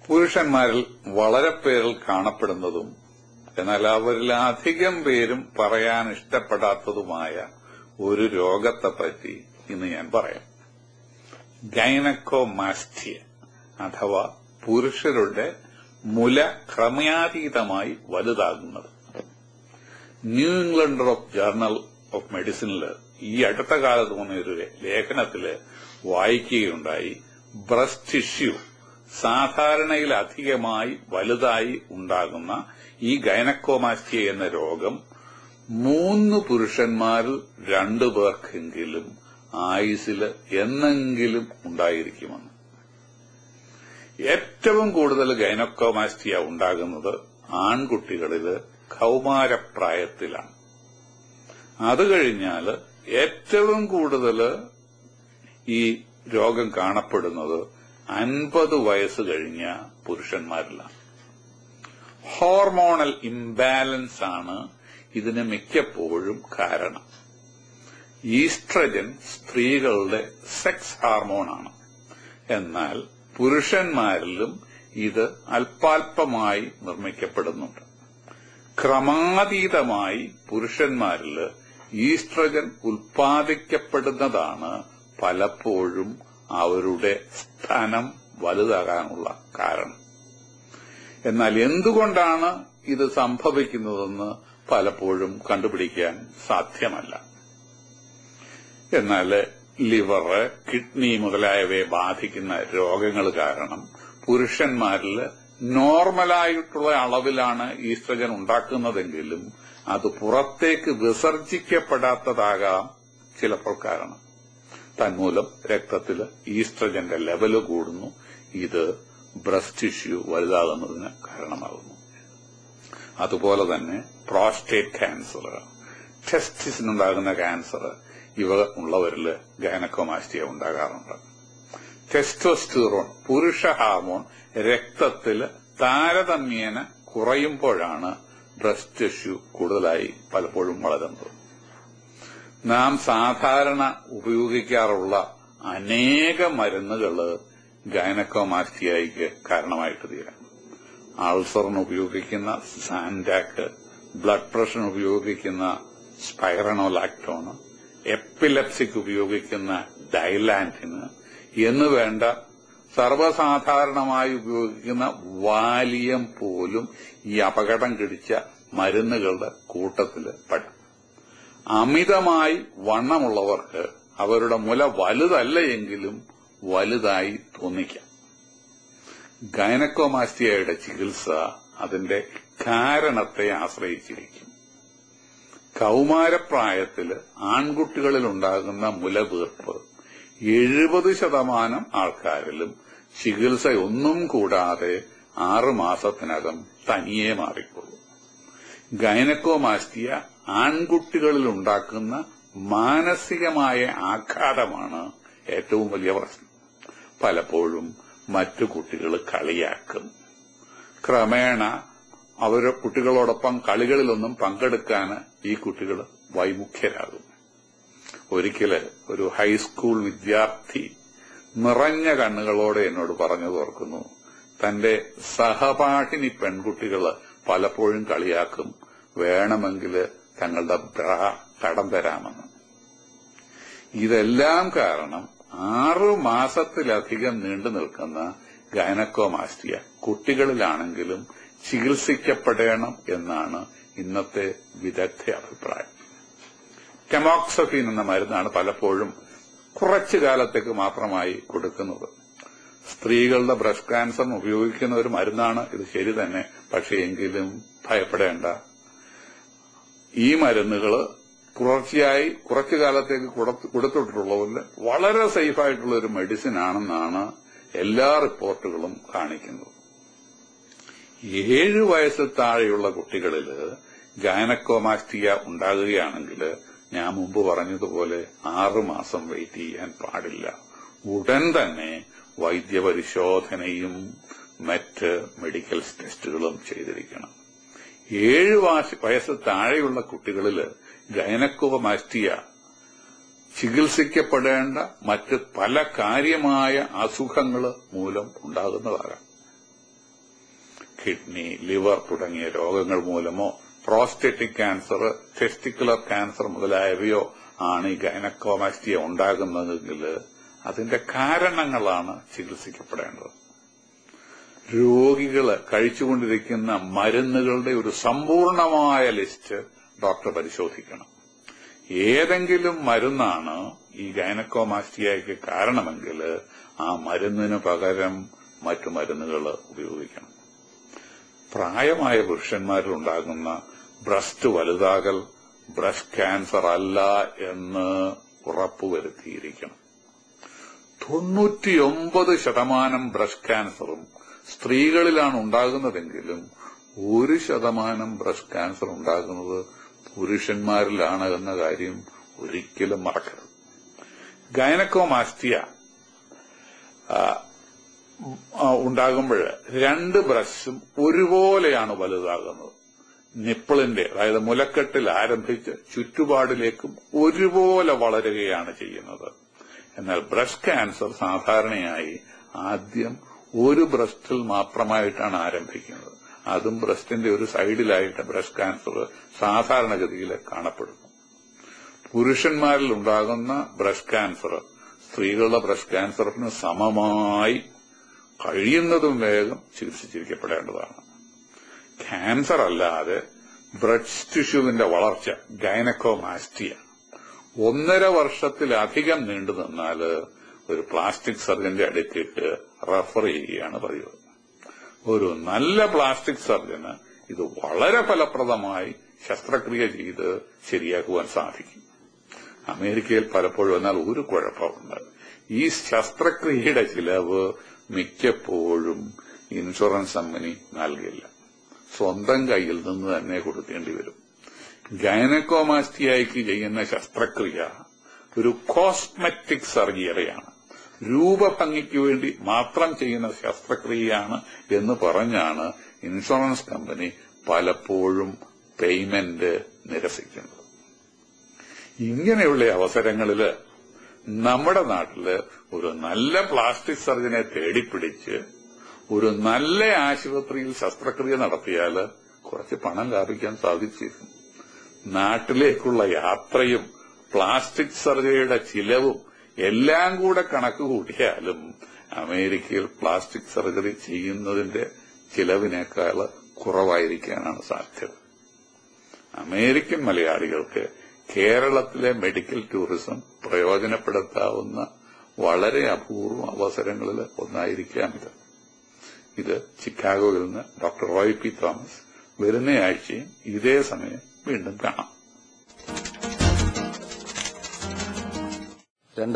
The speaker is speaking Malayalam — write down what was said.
പുരുഷന്മാരിൽ വളരെ പേരിൽ കാണപ്പെടുന്നതും എന്നാൽ അവരിൽ അധികം പേരും പറയാൻ ഇഷ്ടപ്പെടാത്തതുമായ ഒരു രോഗത്തെപ്പറ്റി ഇന്ന് ഞാൻ പറയാം. ഗൈനക്കോമാസ്റ്റിയ അഥവാ പുരുഷരുടെ മുല ക്രമാതീതമായി വലുതാകുന്നത്. ന്യൂ ഇംഗ്ലണ്ട് ജേർണൽ ഓഫ് മെഡിസിനിൽ ഈ അടുത്ത കാലത്ത് വന്ന ഒരു ലേഖനത്തില് വായിക്കുകയുണ്ടായി, ബ്രസ്റ്റ് ടിഷ്യൂ സാധാരണയിലധികമായി വലുതായി ഉണ്ടാകുന്ന ഈ ഗൈനക്കോമാസ്റ്റിയ എന്ന രോഗം 3 പുരുഷന്മാരിൽ 2 പേർക്കെങ്കിലും ആയുസ്സിൽ എന്നെങ്കിലും ഉണ്ടായിരിക്കുമെന്ന്. ഏറ്റവും കൂടുതൽ ഗൈനക്കോമാസ്റ്റിയ ഉണ്ടാകുന്നത് ആൺകുട്ടികളിൽ കൗമാരപ്രായത്തിലാണ്. അത് കഴിഞ്ഞാൽ ഏറ്റവും കൂടുതൽ ഈ രോഗം കാണപ്പെടുന്നത് 50 വയസ്സ് കഴിഞ്ഞ പുരുഷന്മാരിലാണ്. ഹോർമോണൽ ഇംബാലൻസ് ആണ് ഇതിന് മിക്കപ്പോഴും കാരണം. ഈസ്ട്രജൻ സ്ത്രീകളുടെ സെക്സ് ഹാർമോണാണ്. എന്നാൽ പുരുഷന്മാരിലും ഇത് അല്പാൽപമായി നിർമ്മിക്കപ്പെടുന്നുണ്ട്. ക്രമാതീതമായി പുരുഷന്മാരിൽ ഈസ്ട്രജൻ ഉൽപ്പാദിക്കപ്പെടുന്നതാണ് പലപ്പോഴും അവരുടെ സ്ഥാനം വലുതാകാനുള്ള കാരണം. എന്നാൽ എന്തുകൊണ്ടാണ് ഇത് സംഭവിക്കുന്നതെന്ന് പലപ്പോഴും കണ്ടുപിടിക്കാൻ സാധ്യമല്ല. എന്നാൽ ലിവർ, കിഡ്നി മുതലായവയെ ബാധിക്കുന്ന രോഗങ്ങൾ കാരണം പുരുഷന്മാരിൽ നോർമലായിട്ടുള്ള അളവിലാണ് ഈസ്ട്രജൻ ഉണ്ടാക്കുന്നതെങ്കിലും അത് പുറത്തേക്ക് വിസർജിക്കപ്പെടാത്തതാകാം ചിലപ്പോൾ കാരണം. തന്മൂലം രക്തത്തിൽ ഈസ്ട്രജന്റെ ലെവല് കൂടുന്നു. ഇത് ബ്രസ്റ്റ് ടിഷ്യൂ വലുതാകുന്നതിന് കാരണമാകുന്നു. അതുപോലെ തന്നെ പ്രോസ്റ്റേറ്റ് ക്യാൻസർ, ടെസ്റ്റിസിനുണ്ടാകുന്ന ക്യാൻസർ, ഇവ ഉള്ളവരിൽ ഗൈനക്കോമാസ്റ്റിയ ഉണ്ടാകാറുണ്ട്. ടെസ്റ്റോസ്റ്റിറോൺ, പുരുഷ ഹാർമോൺ രക്തത്തിൽ താരതമ്യേന കുറയുമ്പോഴാണ് ബ്രസ്റ്റ് ടിഷ്യൂ കൂടുതലായി പലപ്പോഴും വളരുന്നത്. നാം സാധാരണ ഉപയോഗിക്കാറുള്ള അനേക മരുന്നുകൾ ഗൈനക്കോമാസ്റ്റിയയ്ക്ക് കാരണമായിട്ട് തീരാം. അൾസറിന് ഉപയോഗിക്കുന്ന സാൻഡാക്ക്, ബ്ലഡ് പ്രഷറിന് ഉപയോഗിക്കുന്ന സ്പൈറനോലാക്ടോൺ, എപ്പിലെപ്സിക്ക് ഉപയോഗിക്കുന്ന ഡൈലാൻറ്റിന് എന്ന് വേണ്ട സർവ്വസാധാരണമായി ഉപയോഗിക്കുന്ന വാലിയം പോലും ഈ അപകടം പിടിച്ച മരുന്നുകളുടെ കൂട്ടത്തിൽ പെടും. അമിതമായി വണ്ണമുള്ളവർക്ക് അവരുടെ മുല വലുതല്ല എങ്കിലും വലുതായി തോന്നിക്കാം. ഗൈനക്കോമാസ്റ്റിയയുടെ ചികിത്സ അതിന്റെ കാരണത്തെ ആശ്രയിച്ചിരിക്കും. കൗമാരപ്രായത്തിൽ ആൺകുട്ടികളിൽ ഉണ്ടാകുന്ന മുലവീർപ്പ് 70% ആൾക്കാരിലും ചികിത്സയൊന്നും കൂടാതെ 6 മാസത്തിനകം തനിയെ മാറിക്കൊള്ളും. ഗൈനക്കോമാസ്റ്റിയ ആൺകുട്ടികളിൽ ഉണ്ടാക്കുന്ന മാനസികമായ ആഘാതമാണ് ഏറ്റവും വലിയ പ്രശ്നം. പലപ്പോഴും മറ്റു കുട്ടികൾ കളിയാക്കും. ക്രമേണ അവരുടെ കുട്ടികളോടൊപ്പം കളികളിലൊന്നും പങ്കെടുക്കാൻ ഈ കുട്ടികൾ വൈമുഖ്യരാകും. ഒരിക്കല് ഒരു ഹൈസ്കൂൾ വിദ്യാർത്ഥി നിറഞ്ഞ കണ്ണുകളോടെ എന്നോട് പറഞ്ഞത് ഓർക്കുന്നു. തന്റെ സഹപാഠിനി പെൺകുട്ടികൾ പലപ്പോഴും കളിയാക്കും, വേണമെങ്കിൽ തങ്ങളുടെ ബ്രാ കടം തരാമെന്ന്. ഇതെല്ലാം കാരണം 6 മാസത്തിലധികം നീണ്ടു നിൽക്കുന്ന ഗൈനക്കോമാസ്റ്റിയ കുട്ടികളിലാണെങ്കിലും ചികിത്സിക്കപ്പെടണം എന്നാണ് ഇന്നത്തെ വിദഗ്ധ അഭിപ്രായം. ടെമോക്സഫീൻ എന്ന മരുന്നാണ് പലപ്പോഴും കുറച്ചു കാലത്തേക്ക് മാത്രമായി കൊടുക്കുന്നത്. സ്ത്രീകളുടെ ബ്രസ്റ്റ് ക്യാൻസറിന് ഉപയോഗിക്കുന്ന ഒരു മരുന്നാണ് ഇത്, ശരി തന്നെ. പക്ഷേ എങ്കിലും ഭയപ്പെടേണ്ട. ഈ മരുന്നുകൾ തുടർച്ചയായി കുറച്ചു കാലത്തേക്ക് കൊടുത്തിട്ടുള്ളവരിൽ വളരെ സേഫായിട്ടുള്ള ഒരു മെഡിസിൻ ആണെന്നാണ് എല്ലാ റിപ്പോർട്ടുകളും കാണിക്കുന്നത്. 7 വയസ്സിൽ താഴെയുള്ള കുട്ടികളിൽ ഗൈനക്കോമാസ്റ്റിയ ഉണ്ടാകുകയാണെങ്കിൽ ഞാൻ മുമ്പ് പറഞ്ഞതുപോലെ 6 മാസം വെയിറ്റ് ചെയ്യാൻ പാടില്ല. ഉടൻ തന്നെ വൈദ്യപരിശോധനയും മറ്റ് മെഡിക്കൽ ടെസ്റ്റുകളും ചെയ്തിരിക്കണം. 7 വയസ്സ് താഴെയുള്ള കുട്ടികളിൽ ഗൈനക്കോമാസ്റ്റിയ ചികിത്സിക്കപ്പെടേണ്ട മറ്റ് പല കാര്യമായ അസുഖങ്ങൾ മൂലം ഉണ്ടാകുന്നതാകാം. കിഡ്നി, ലിവർ തുടങ്ങിയ രോഗങ്ങൾ മൂലമോ പ്രോസ്റ്റേറ്റിക് ക്യാൻസർ, ടെസ്റ്റിക്കുലർ ക്യാൻസർ മുതലായവയോ ആണ് ഈ ഗൈനക്കോമാസ്റ്റിയ ഉണ്ടാകുന്നതെങ്കിൽ അതിന്റെ കാരണങ്ങളാണ് ചികിത്സിക്കപ്പെടേണ്ടത്. രോഗികള് കഴിച്ചുകൊണ്ടിരിക്കുന്ന മരുന്നുകളുടെ ഒരു സമ്പൂർണമായ ലിസ്റ്റ് ഡോക്ടർ പരിശോധിക്കണം. ഏതെങ്കിലും മരുന്നാണ് ഈ ഗൈനക്കോമാസ്റ്റിയയ്ക്ക് കാരണമെങ്കിൽ ആ മരുന്നിന് പകരം മറ്റു മരുന്നുകൾ ഉപയോഗിക്കണം. പ്രായമായ പുരുഷന്മാരിൽ ഉണ്ടാകുന്ന ബ്രസ്റ്റ് വലുതാകൽ ബ്രസ്റ്റ് ക്യാൻസർ അല്ല എന്ന് ഉറപ്പുവരുത്തിയിരിക്കണം. 99% ബ്രസ്റ്റ് ക്യാൻസറും സ്ത്രീകളിലാണ് ഉണ്ടാകുന്നതെങ്കിലും 1% ബ്രസ്റ്റ് ക്യാൻസർ ഉണ്ടാകുന്നത് പുരുഷന്മാരിലാണ് എന്ന കാര്യം ഒരിക്കലും മറക്കരുത്. ഗൈനക്കോമാസ്റ്റിയ ഉണ്ടാകുമ്പോൾ 2 ബ്രസ്റ്റും ഒരുപോലെയാണ് വലുതാകുന്നത്. നിപ്പിളിന്റെ, അതായത് മുലക്കെട്ടിൽ ആരംഭിച്ച് ചുറ്റുപാടിലേക്കും ഒരുപോലെ വളരുകയാണ് ചെയ്യുന്നത്. എന്നാൽ ബ്രസ്റ്റ് ക്യാൻസർ സാധാരണയായി ആദ്യം ഒരു ബ്രസ്റ്റിൽ മാത്രമായിട്ടാണ് ആരംഭിക്കുന്നത്. അതും ബ്രസ്റ്റിന്റെ ഒരു സൈഡിലായിട്ട് ബ്രസ്റ്റ് ക്യാൻസർ സാധാരണഗതിയിൽ കാണപ്പെടുന്നു. പുരുഷന്മാരിൽ ഉണ്ടാകുന്ന ബ്രസ്റ്റ് ക്യാൻസർ സ്ത്രീകളുടെ ബ്രസ്റ്റ് ക്യാൻസറിന് സമമായി കഴിയുന്നതും വേഗം ചികിത്സിച്ചിരിക്കപ്പെടേണ്ടതാണ്. ക്യാൻസർ അല്ലാതെ ബ്രസ്റ്റ് ടിഷ്യൂവിന്റെ വളർച്ച, ഗൈനക്കോമാസ്റ്റിയ 1.5 വർഷത്തിലധികം നീണ്ടു നിന്നാൽ ഒരു പ്ലാസ്റ്റിക് സർജന്റെ അടുത്തേക്ക് റെഫർ ചെയ്യുകയാണ് പതിവ്. ഒരു നല്ല പ്ലാസ്റ്റിക് സർജന് ഇത് വളരെ ഫലപ്രദമായി ശസ്ത്രക്രിയ ചെയ്ത് ശരിയാക്കുവാൻ സാധിക്കും. അമേരിക്കയിൽ പലപ്പോഴും എന്നാൽ ഒരു കുഴപ്പമുണ്ട്. ഈ ശസ്ത്രക്രിയയുടെ ചിലവ് മിക്കപ്പോഴും ഇൻഷുറൻസ് കമ്പനി നൽകില്ല. സ്വന്തം കയ്യിൽ നിന്ന് തന്നെ കൊടുക്കേണ്ടി വരും. ഗൈനക്കോമാസ്റ്റിയയ്ക്ക് ചെയ്യുന്ന ശസ്ത്രക്രിയ ഒരു കോസ്മെറ്റിക് സർജറിയാണ്, രൂപഭംഗിക്ക് വേണ്ടി മാത്രം ചെയ്യുന്ന ശസ്ത്രക്രിയയാണ് എന്ന് പറഞ്ഞാണ് ഇൻഷുറൻസ് കമ്പനി പലപ്പോഴും പേയ്മെന്റ് നിരസിക്കുന്നത്. ഇങ്ങനെയുള്ള അവസരങ്ങളില് നമ്മുടെ നാട്ടില് ഒരു നല്ല പ്ലാസ്റ്റിക് സർജനെ തേടിപ്പിടിച്ച് ഒരു നല്ല ആശുപത്രിയിൽ ശസ്ത്രക്രിയ നടത്തിയാൽ കുറച്ച് പണം ലാഭിക്കാൻ സാധിച്ചിരുന്നു. നാട്ടിലേക്കുള്ള യാത്രയും പ്ലാസ്റ്റിക് സർജറിയുടെ ചിലവും എല്ലാം കൂടെ കണക്ക് കൂട്ടിയാലും അമേരിക്കയിൽ പ്ലാസ്റ്റിക് സർജറി ചെയ്യുന്നതിന്റെ ചിലവിനേക്കാൾ കുറവായിരിക്കാനാണ് സാധ്യത. അമേരിക്കൻ മലയാളികൾക്ക് കേരളത്തിലെ മെഡിക്കൽ ടൂറിസം പ്രയോജനപ്പെടുത്താവുന്ന വളരെ അപൂർവ അവസരങ്ങളിൽ ഒന്നായിരിക്കാം ഇത്. ചിക്കാഗോയിൽ നിന്ന് ഡോക്ടർ റോയ് പി തോമസ്. വരുന്ന ആഴ്ചയും ഇതേ സമയം വീണ്ടും കാണാം.